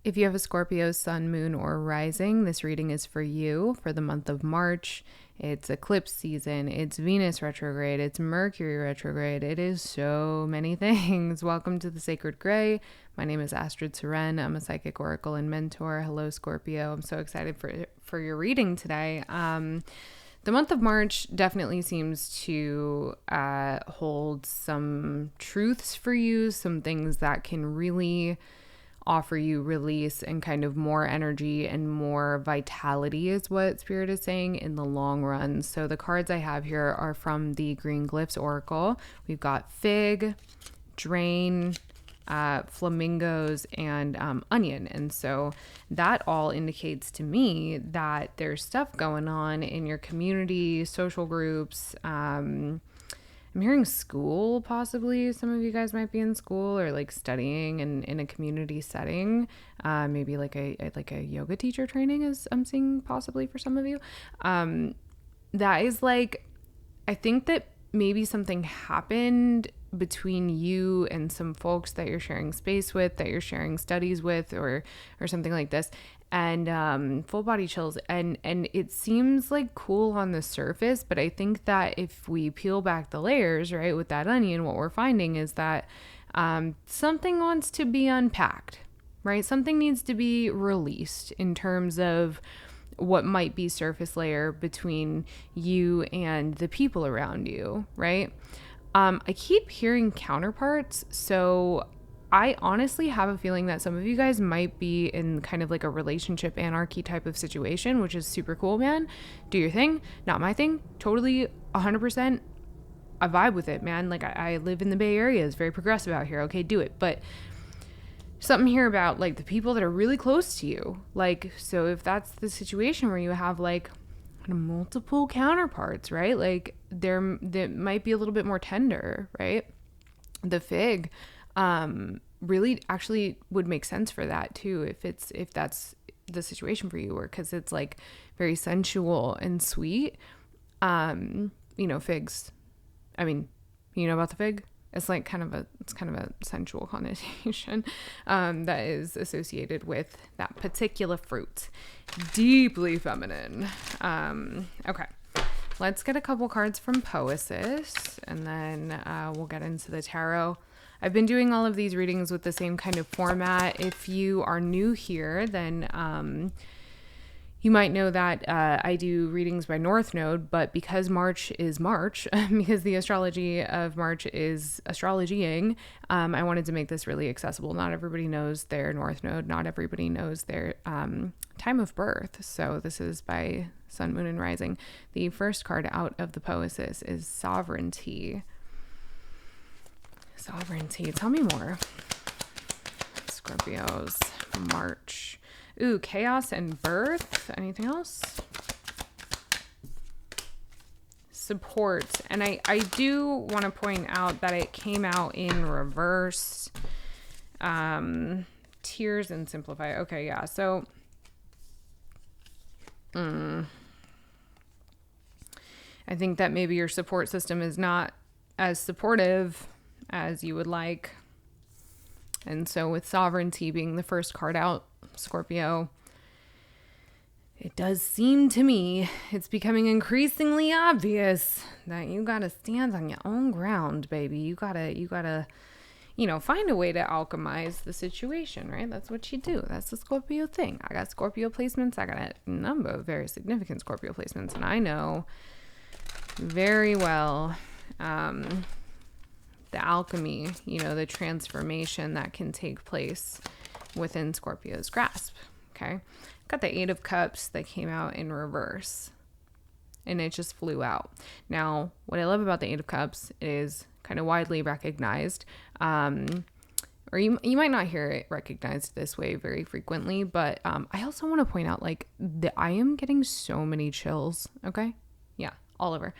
If you have a Scorpio sun, moon, or rising, this reading is for you for the month of March. It's eclipse season, it's Venus retrograde, it's Mercury retrograde. It is so many things. Welcome to the Sacred Gray. My name is Astrid. I'm a psychic oracle and mentor. Hello, Scorpio. I'm so excited for your reading today. The month of March definitely seems to hold some truths for you, some things that can really offer you release and kind of more energy and more vitality is what Spirit is saying in the long run. So the cards I have here are from the Green Glyphs Oracle. We've got fig, drain, flamingos, and onion. And so that all indicates to me that there's stuff going on in your community, social groups. I'm hearing school, possibly. Some of you guys might be in school or like studying in a community setting. Maybe like a yoga teacher training, as I'm seeing possibly for some of you. That is like, I think that maybe something happened between you and some folks that you're sharing space with, that you're sharing studies with, or something like this. And full body chills, and it seems like cool on the surface, but I think that if we peel back the layers, right, with that onion, what we're finding is that something wants to be unpacked, right? Something needs to be released in terms of what might be surface layer between you and the people around you, right? I keep hearing counterparts, so I honestly have a feeling that some of you guys might be in kind of like a relationship anarchy type of situation, which is super cool, man. Do your thing, not my thing. Totally 100%. I vibe with it, man. Like I live in the Bay Area. It's very progressive out here. Okay, do it. But something here about like the people that are really close to you. Like, so if that's the situation where you have like multiple counterparts, right? Like there might be a little bit more tender, right? The fig, really actually would make sense for that too, if that's the situation for you, or because it's like very sensual and sweet. Figs, I mean, you know about the fig? It's like kind of a sensual connotation that is associated with that particular fruit. Deeply feminine. Okay, let's get a couple cards from Poesis, and then we'll get into the tarot. I've been doing all of these readings with the same kind of format. If you are new here, then you might know that I do readings by North Node, but because March is March, because the astrology of March is astrologying, I wanted to make this really accessible. Not everybody knows their North Node. Not everybody knows their time of birth. So this is by Sun, Moon, and Rising. The first card out of the Poesis is Sovereignty. Sovereignty. Tell me more. Scorpios, March. Ooh, chaos and birth. Anything else? Support. And I do want to point out that it came out in reverse. Tears and simplify. Okay, yeah. So I think that maybe your support system is not as supportive as you would like. And so with sovereignty being the first card out, Scorpio, it does seem to me it's becoming increasingly obvious that you gotta stand on your own ground, baby. You gotta find a way to alchemize the situation, right? That's what you do. That's the Scorpio thing. I got Scorpio placements. I got a number of very significant Scorpio placements, and I know very well the alchemy, the transformation that can take place within Scorpio's grasp. Okay. Got the 8 of Cups that came out in reverse, and it just flew out. Now, what I love about the 8 of Cups is kind of widely recognized, or you might not hear it recognized this way very frequently, but I also want to point out I am getting so many chills. Okay. Yeah. All over.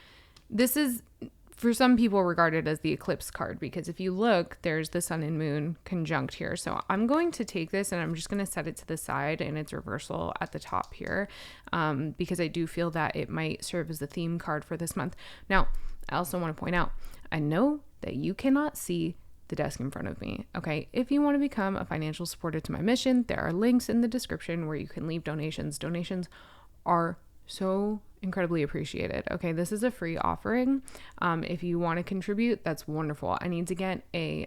This is, for some people, regarded as the eclipse card, because if you look, there's the sun and moon conjunct here. So I'm going to take this and I'm just going to set it to the side in its reversal at the top here, because I do feel that it might serve as the theme card for this month. Now, I also want to point out, I know that you cannot see the desk in front of me. Okay. If you want to become a financial supporter to my mission, there are links in the description where you can leave donations. Donations are so incredibly appreciated. Okay. This is a free offering. If you want to contribute, that's wonderful. I need to get a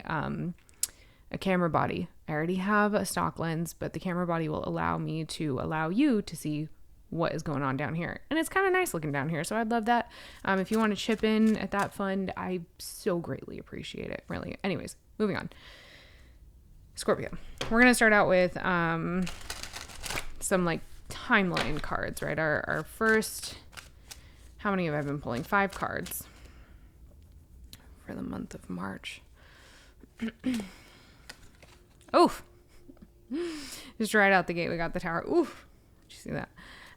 camera body. I already have a stock lens, but the camera body will allow me to allow you to see what is going on down here. And it's kind of nice looking down here. So I'd love that. If you want to chip in at that fund, I so greatly appreciate it. Really. Anyways, moving on. Scorpio. We're going to start out with some like timeline cards, right? Our first, how many have I been pulling? 5 cards for the month of March. Oof. Just right out the gate, we got the Tower. Oof. Did you see that?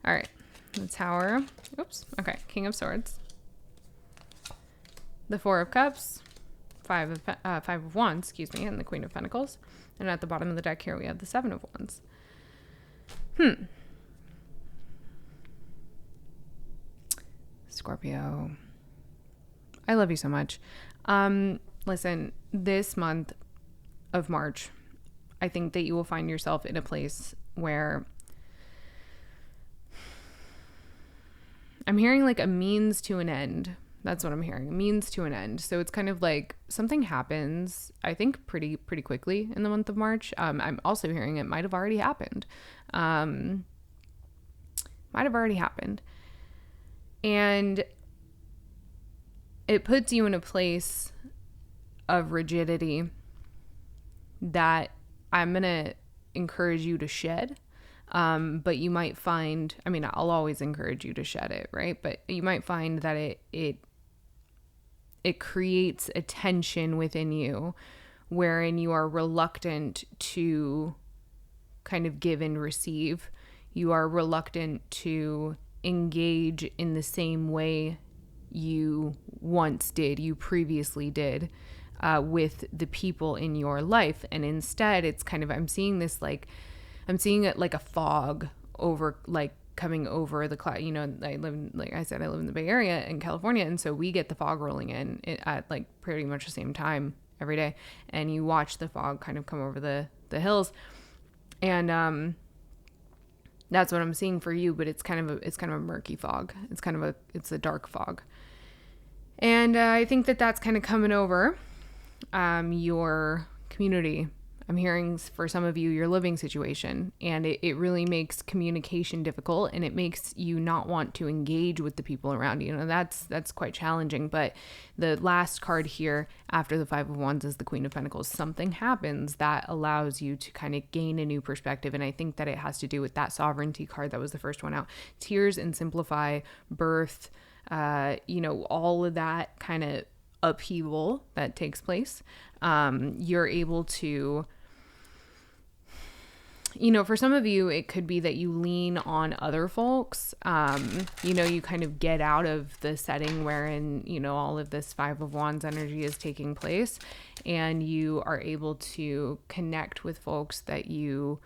All right. The Tower. Oops. Okay. King of Swords. The 4 of Cups. 5 of Wands, excuse me, and the Queen of Pentacles. And at the bottom of the deck here, we have the 7 of Wands. Scorpio. I love you so much. Listen, this month of March, I think that you will find yourself in a place where I'm hearing like a means to an end. That's what I'm hearing. A means to an end. So it's kind of like something happens, I think pretty quickly in the month of March. I'm also hearing it might have already happened. And it puts you in a place of rigidity that I'm going to encourage you to shed. But you might find, I mean, I'll always encourage you to shed it, right? But you might find that it creates a tension within you wherein you are reluctant to kind of give and receive. You are reluctant to engage in the same way you once did, you previously did, with the people in your life. And instead it's kind of, I'm seeing it like a fog over, like coming over the cloud. You know, like I said, I live in the Bay Area in California. And so we get the fog rolling in at like pretty much the same time every day. And you watch the fog kind of come over the hills. And, that's what I'm seeing for you, but it's kind of a murky fog. It's a dark fog. And I think that that's kind of coming over your community. I'm hearing for some of you, your living situation, and it really makes communication difficult, and it makes you not want to engage with the people around you. You know, that's quite challenging. But the last card here after the 5 of Wands is the Queen of Pentacles. Something happens that allows you to kind of gain a new perspective. And I think that it has to do with that sovereignty card that was the first one out. Tears and simplify, birth, all of that kind of upheaval that takes place. You're able to, for some of you, it could be that you lean on other folks. You kind of get out of the setting wherein, all of this 5 of Wands energy is taking place, and you are able to connect with folks that you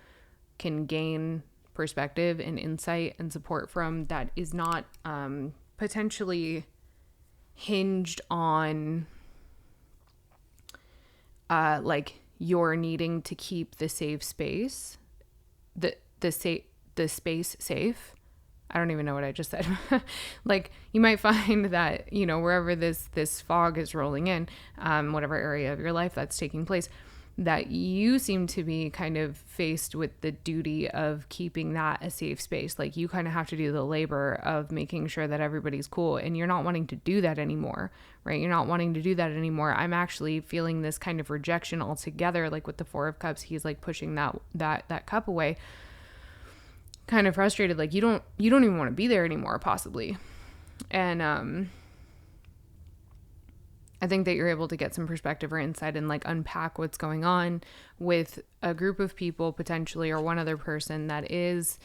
can gain perspective and insight and support from that is not potentially hinged on like you're needing to keep the safe space, the space safe. I don't even know what I just said. Like you might find that, wherever this fog is rolling in, whatever area of your life that's taking place, that you seem to be kind of faced with the duty of keeping that a safe space. Like you kind of have to do the labor of making sure that everybody's cool, and you're not wanting to do that anymore, right? You're not wanting to do that anymore. I'm actually feeling this kind of rejection altogether. Like with the 4 of Cups, he's like pushing that cup away, kind of frustrated. Like you don't even want to be there anymore, possibly. And, I think that you're able to get some perspective or insight and like unpack what's going on with a group of people potentially, or one other person that is,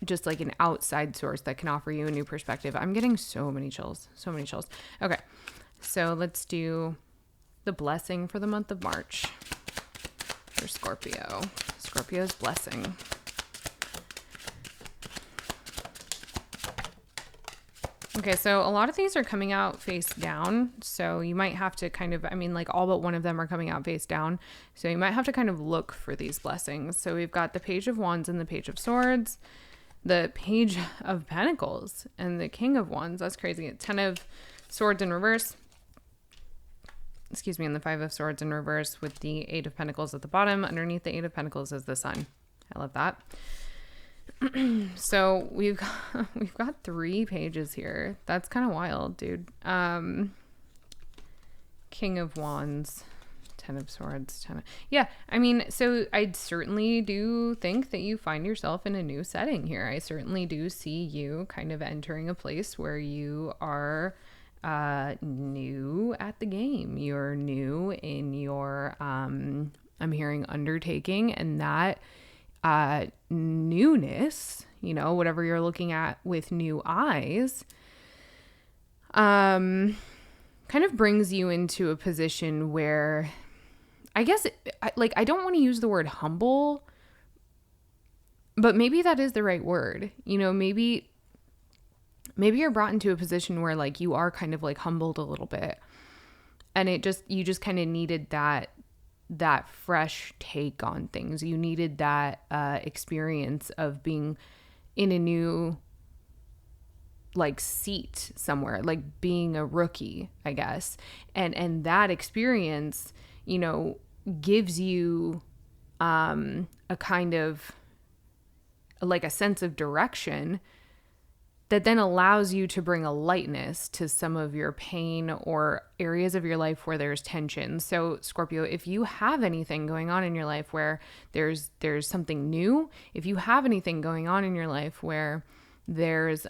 just like an outside source that can offer you a new perspective. I'm getting so many chills. Okay. So let's do the blessing for the month of March for Scorpio. Scorpio's blessing. Okay, so a lot of these are coming out face down. So you might have to kind of, I mean, like all but one of them are coming out face down. So you might have to kind of look for these blessings. So we've got the Page of Wands and the Page of Swords, the Page of Pentacles, and the King of Wands. That's crazy. 10 of Swords in reverse. Excuse me, and the 5 of Swords in reverse with the 8 of Pentacles at the bottom. Underneath the 8 of Pentacles is the Sun. I love that. So we've got 3 pages here. That's kind of wild, dude. King of Wands, 10 of Swords, 10 of... Yeah, I mean, so I certainly do think that you find yourself in a new setting here. I certainly do see you kind of entering a place where you are new at the game. You're new in your, I'm hearing undertaking, and that newness, you know, whatever you're looking at with new eyes, kind of brings you into a position where I guess I don't want to use the word humble, but maybe that is the right word. You know, maybe you're brought into a position where like you are kind of like humbled a little bit, and you just kind of needed that fresh take on things. You needed that experience of being in a new like seat somewhere, like being a rookie, I guess. And that experience, you know, gives you a kind of like a sense of direction that then allows you to bring a lightness to some of your pain or areas of your life where there's tension. So Scorpio, if you have anything going on in your life where there's something new, if you have anything going on in your life where there's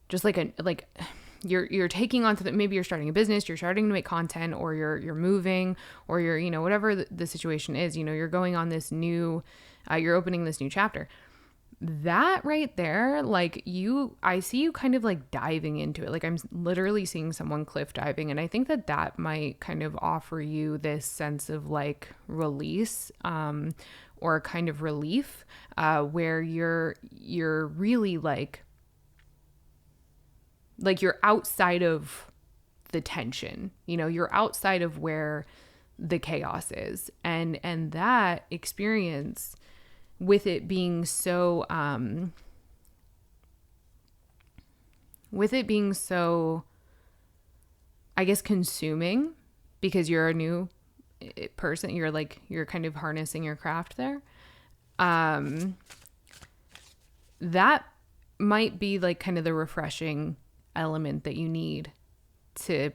just like you're taking on to maybe you're starting a business, you're starting to make content, or you're moving, or you're, you know, whatever the situation is, you know, you're going on this new, you're opening this new chapter. That right there, like I see you kind of like diving into it. Like I'm literally seeing someone cliff diving. And I think that might kind of offer you this sense of like release, or kind of relief, where you're really like you're outside of the tension, you know, you're outside of where the chaos is. And that experience, with it being so I guess consuming, because you're a new person, you're kind of harnessing your craft there, that might be like kind of the refreshing element that you need to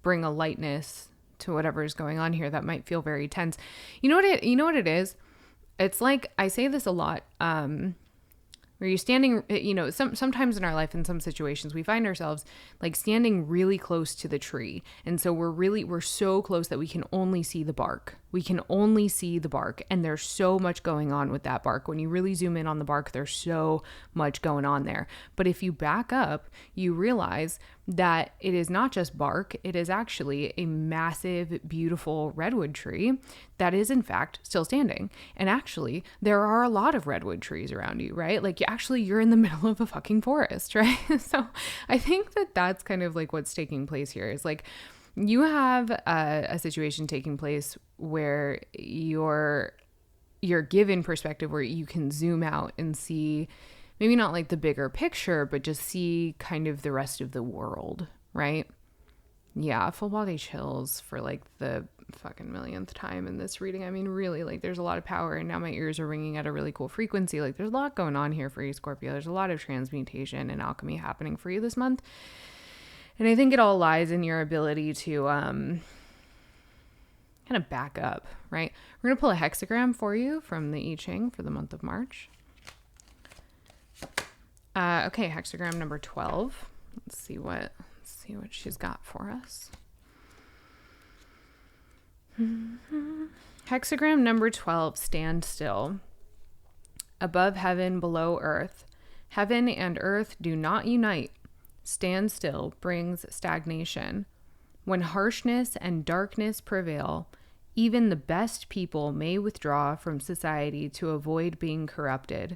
bring a lightness to whatever is going on here that might feel very tense. You know what it is? It's like, I say this a lot, where you're standing, you know, sometimes in our life, in some situations, we find ourselves like standing really close to the tree. And so we're so close that we can only see the bark. We can only see the bark. And there's so much going on with that bark. When you really zoom in on the bark, there's so much going on there. But if you back up, you realize that it is not just bark. It is actually a massive, beautiful redwood tree that is in fact still standing. And actually, there are a lot of redwood trees around you, right? Like you're in the middle of a fucking forest, right? So I think that's kind of like what's taking place here is like, you have a situation taking place where you're given perspective where you can zoom out and see maybe not like the bigger picture, but just see kind of the rest of the world, right? Yeah, full body chills for like the fucking millionth time in this reading. I mean, really, like there's a lot of power, and now my ears are ringing at a really cool frequency. Like there's a lot going on here for you, Scorpio. There's a lot of transmutation and alchemy happening for you this month. And I think it all lies in your ability to kind of back up, right? We're going to pull a hexagram for you from the I Ching for the month of March. Okay, hexagram number 12. Let's see what she's got for us. Hexagram number 12, stand still. Above heaven, below earth. Heaven and earth do not unite. Stand still brings stagnation. When harshness and darkness prevail, even the best people may withdraw from society to avoid being corrupted.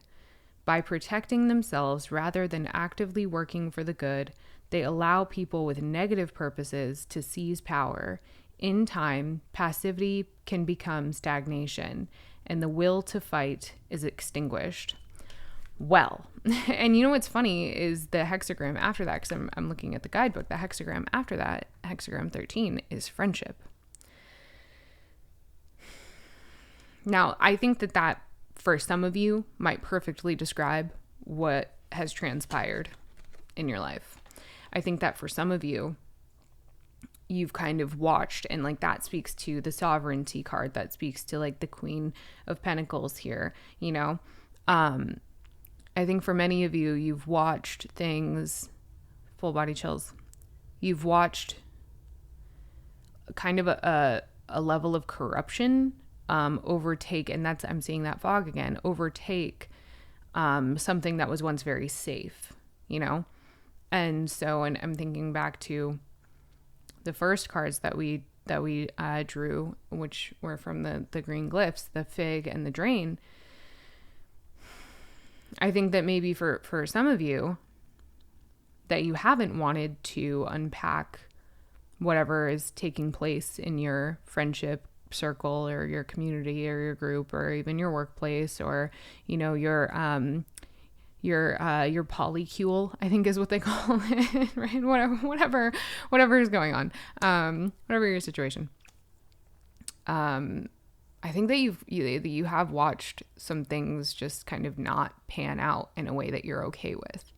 By protecting themselves rather than actively working for the good, they allow people with negative purposes to seize power. In time, passivity can become stagnation, and the will to fight is extinguished. Well, and you know what's funny is the hexagram after that, because I'm looking at the guidebook, the hexagram after that, hexagram 13, is friendship. Now, I think that for some of you might perfectly describe what has transpired in your life. I think that for some of you, you've kind of watched, and like that speaks to the sovereignty card, that speaks to like the Queen of Pentacles here, you know. I think for many of you, you've watched things, full body chills. You've watched kind of a level of corruption overtake, and that's, I'm seeing that fog again, overtake something that was once very safe, you know? And so, and I'm thinking back to the first cards that we drew, which were from the green glyphs, the fig and the drain. I think that maybe for some of you, that you haven't wanted to unpack whatever is taking place in your friendship circle or your community or your group or even your workplace, or, you know, your polycule, I think is what they call it, right? Whatever is going on, whatever your situation. I think that you have watched some things just kind of not pan out in a way that you're okay with.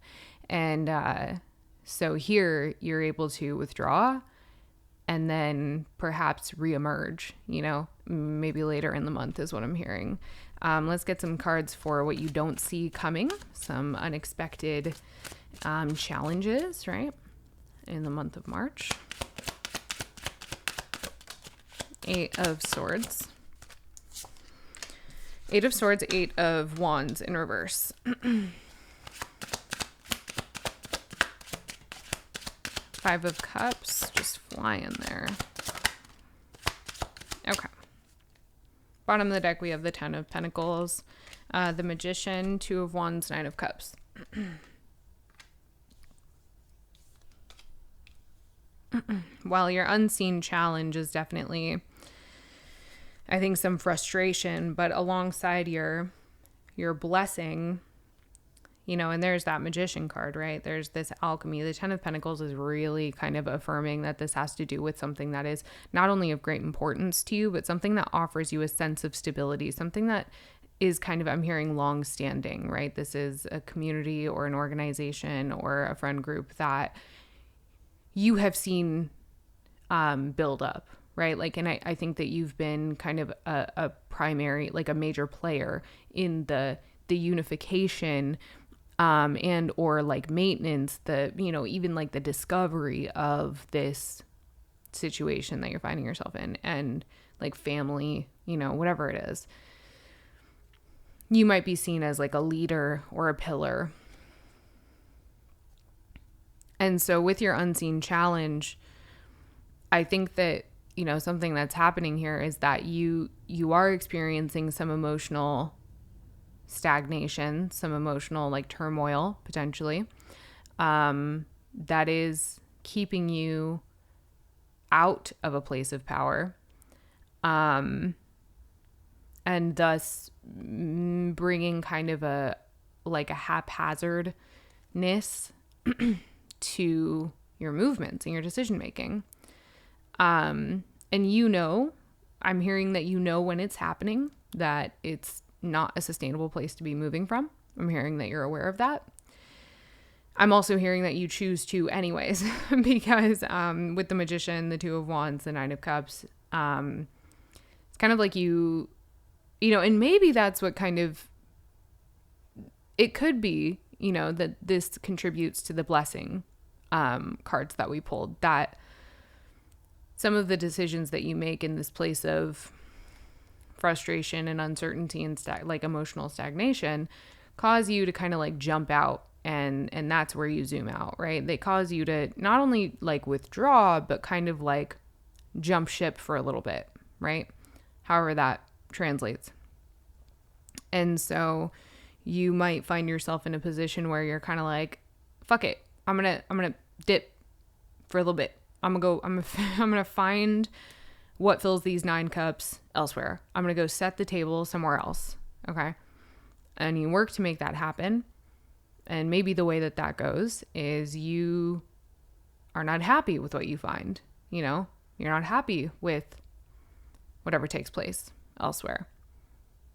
And so here you're able to withdraw and then perhaps reemerge, you know, maybe later in the month is what I'm hearing. Let's get some cards for what you don't see coming, some unexpected challenges, right, in the month of March. 8 of Swords. 8 of Swords, 8 of Wands in reverse. 5 of Cups, just flying there. Okay. Bottom of the deck, we have the 10 of Pentacles, the Magician, 2 of Wands, 9 of Cups. While your unseen challenge is definitely, I think, some frustration, but alongside your blessing, you know, and there's that Magician card, right? There's this alchemy. The 10 of Pentacles is really kind of affirming that this has to do with something that is not only of great importance to you, but something that offers you a sense of stability, something that is kind of, I'm hearing, long-standing, right? This is a community or an organization or a friend group that you have seen build up, right? Like, and I think that you've been kind of a primary, like a major player in the unification and or like maintenance, the, you know, even like the discovery of this situation that you're finding yourself in, and like family, you know, whatever it is. You might be seen as like a leader or a pillar. And so with your unseen challenge, I think that, you know, something that's happening here is that you are experiencing some emotional stagnation, some emotional like turmoil potentially, that is keeping you out of a place of power, and thus bringing kind of a haphazardness to your movements and your decision making. And you know, I'm hearing that you know when it's happening, that it's not a sustainable place to be moving from. I'm hearing that you're aware of that. I'm also hearing that you choose to anyways, because with the Magician, the 2 of Wands, the 9 of Cups, it's kind of like you know, and maybe that's what kind of, it could be, you know, that this contributes to the blessing cards that we pulled, that some of the decisions that you make in this place of frustration and uncertainty and like emotional stagnation cause you to kind of like jump out, and that's where you zoom out, right? They cause you to not only like withdraw, but kind of like jump ship for a little bit, right? However that translates. And so you might find yourself in a position where you're kind of like, fuck it, I'm gonna dip for a little bit. I'm gonna find what fills these 9 cups elsewhere. I'm gonna go set the table somewhere else. Okay. And you work to make that happen. And maybe the way that goes is you are not happy with what you find. You know, you're not happy with whatever takes place elsewhere.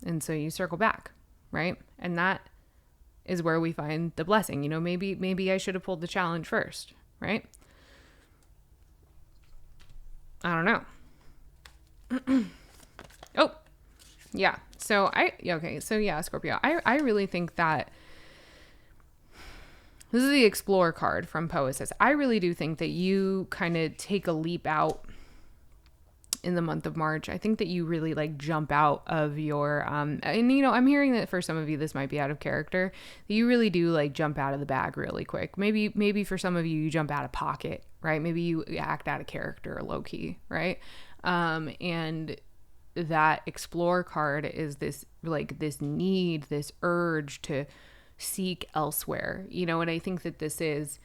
And so you circle back, right? And that is where we find the blessing. You know, maybe I should have pulled the challenge first, right? I don't know. Oh, yeah. So Scorpio, I really think that this is the Explore card from Poesis. I really do think that you kind of take a leap out in the month of March. I think that you really like jump out of your, and you know, I'm hearing that for some of you, this might be out of character, that you really do like jump out of the bag really quick. Maybe for some of you, you jump out of pocket, right? Maybe you act out of character low key, right? And that Explore card is this need, this urge to seek elsewhere, you know, and I think that this is,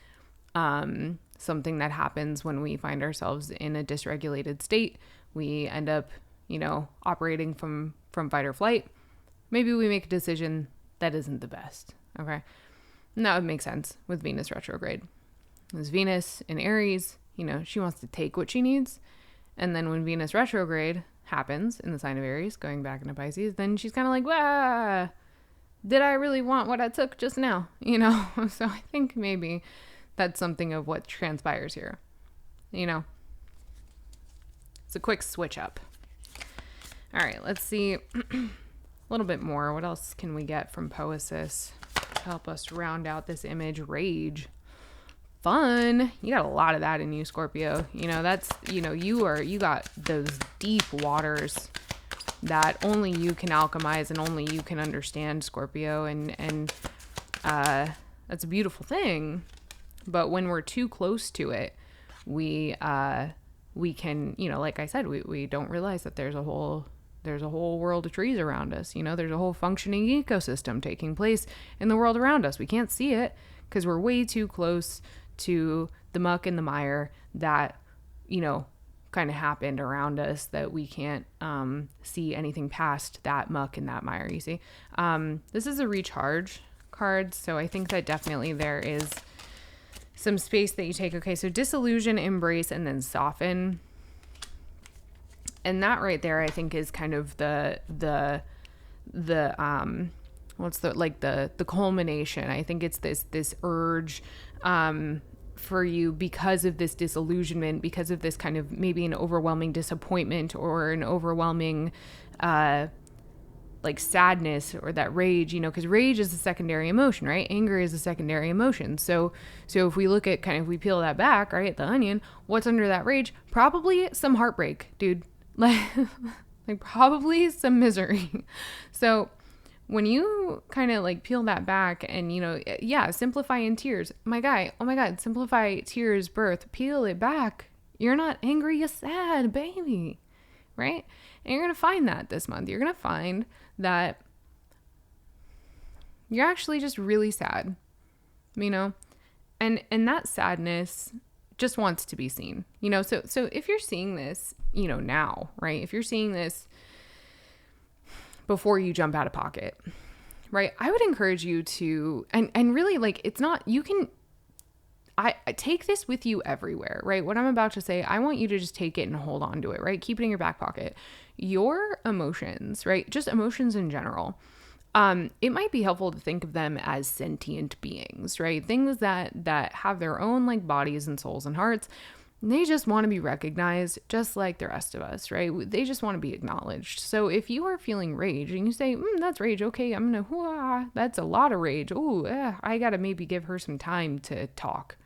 something that happens when we find ourselves in a dysregulated state. We end up, you know, operating from fight or flight. Maybe we make a decision that isn't the best. Okay. And that would make sense with Venus retrograde. As Venus in Aries, you know, she wants to take what she needs. And then when Venus retrograde happens in the sign of Aries, going back into Pisces, then she's kind of like, wah, did I really want what I took just now? You know? So I think maybe that's something of what transpires here. You know? It's a quick switch up. All right, let's see a little bit more. What else can we get from Poesis to help us round out this image? Rage. Fun. You got a lot of that in you, Scorpio. You know, that's, you know, you got those deep waters that only you can alchemize and only you can understand, Scorpio. And that's a beautiful thing. But when we're too close to it, we can, you know, like I said, we don't realize that there's a whole world of trees around us. You know, there's a whole functioning ecosystem taking place in the world around us. We can't see it because we're way too close to the muck and the mire that, you know, kind of happened around us, that we can't see anything past that muck and that mire, you see. This is a recharge card, so I think that definitely there is some space that you take. Okay, so disillusion, embrace, and then soften. And that right there, I think, is kind of the culmination. I think it's this urge for you because of this disillusionment, because of this kind of maybe an overwhelming disappointment or an overwhelming like sadness or that rage, you know, because rage is a secondary emotion, right? Anger is a secondary emotion. So if we look at if we peel that back, right, the onion, what's under that rage? Probably some heartbreak, dude. Like probably some misery. So when you kind of like peel that back and, you know, yeah, simplify in tears. My guy, oh my God, simplify tears, birth, peel it back. You're not angry, you're sad, baby. Right? And you're going to find that this month. You're going to find that you're actually just really sad, you know, and that sadness just wants to be seen, you know? So if you're seeing this, you know, now, right? If you're seeing this before you jump out of pocket, right? I would encourage you to, and really like, it's not, you can, I take this with you everywhere, right? What I'm about to say, I want you to just take it and hold on to it, right? Keep it in your back pocket. Your emotions, right? Just emotions in general. It might be helpful to think of them as sentient beings, right? Things that have their own like bodies and souls and hearts. They just want to be recognized just like the rest of us, right? They just want to be acknowledged. So if you are feeling rage and you say, that's rage. Okay, I'm going to, that's a lot of rage. Ooh, I got to maybe give her some time to talk,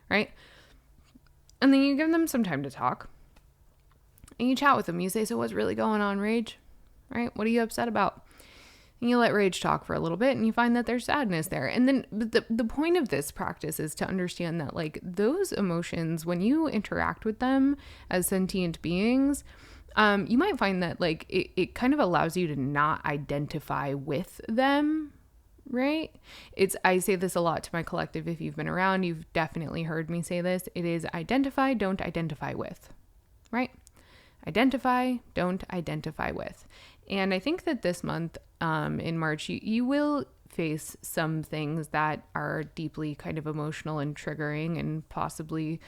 right? And then you give them some time to talk and you chat with them. You say, so what's really going on, rage? Right? What are you upset about? And you let rage talk for a little bit and you find that there's sadness there. And then the point of this practice is to understand that like those emotions, when you interact with them as sentient beings, you might find that like it kind of allows you to not identify with them, right? I say this a lot to my collective. If you've been around, you've definitely heard me say this. It is identify, don't identify with, right? Identify, don't identify with. And I think that this month, in March, you will face some things that are deeply kind of emotional and triggering and possibly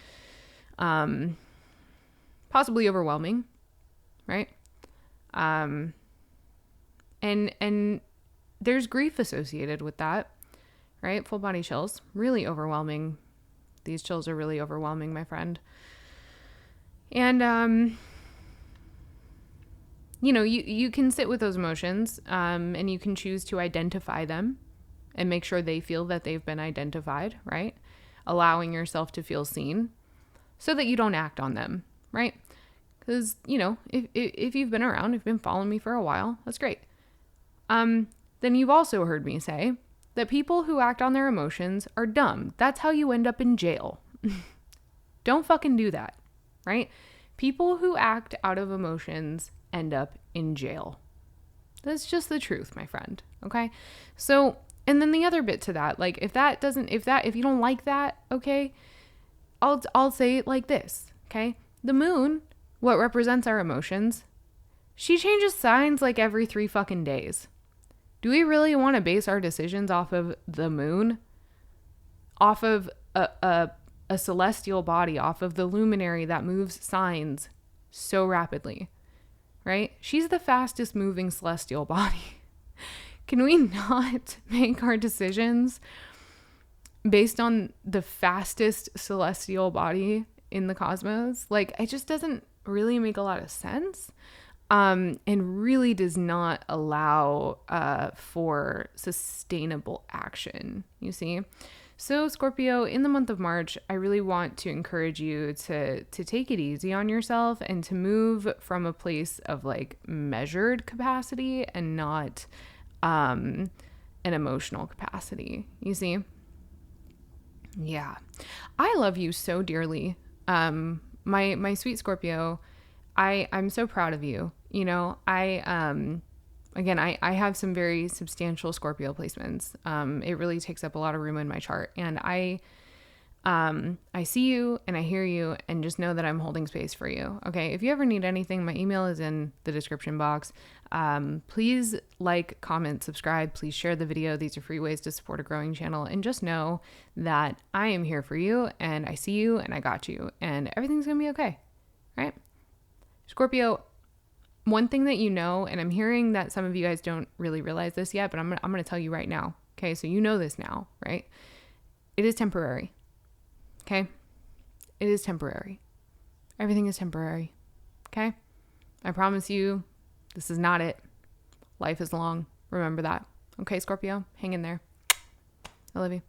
overwhelming, right? And there's grief associated with that, right? Full body chills, really overwhelming. These chills are really overwhelming, my friend. And, you can sit with those emotions, and you can choose to identify them and make sure they feel that they've been identified, right? Allowing yourself to feel seen so that you don't act on them, right? Because, if you've been around, if you've been following me for a while, that's great. Then you've also heard me say that people who act on their emotions are dumb. That's how you end up in jail. Don't fucking do that, right? People who act out of emotions end up in jail. That's just the truth, my friend. Okay. So, and then the other bit to that, like if you don't like that, okay, I'll say it like this. Okay. The moon, what represents our emotions, she changes signs like every 3 fucking days. Do we really want to base our decisions off of the moon? Off of a celestial body, off of the luminary that moves signs so rapidly, right? She's the fastest moving celestial body. Can we not make our decisions based on the fastest celestial body in the cosmos? Like, it just doesn't really make a lot of sense. And really does not allow for sustainable action, you see? So Scorpio, in the month of March, I really want to encourage you to take it easy on yourself and to move from a place of like measured capacity and not an emotional capacity, you see? Yeah. I love you so dearly. My sweet Scorpio, I'm so proud of you. I have some very substantial Scorpio placements. It really takes up a lot of room in my chart, and I see you and I hear you, and just know that I'm holding space for you. Okay. If you ever need anything, my email is in the description box. Please like, comment, subscribe, please share the video. These are free ways to support a growing channel, and just know that I am here for you, and I see you, and I got you, and everything's going to be okay. Right? Scorpio, one thing that and I'm hearing that some of you guys don't really realize this yet, but I'm going to tell you right now. Okay. So you know this now, right? It is temporary. Okay. It is temporary. Everything is temporary. Okay. I promise you, this is not it. Life is long. Remember that. Okay, Scorpio, hang in there. I love you.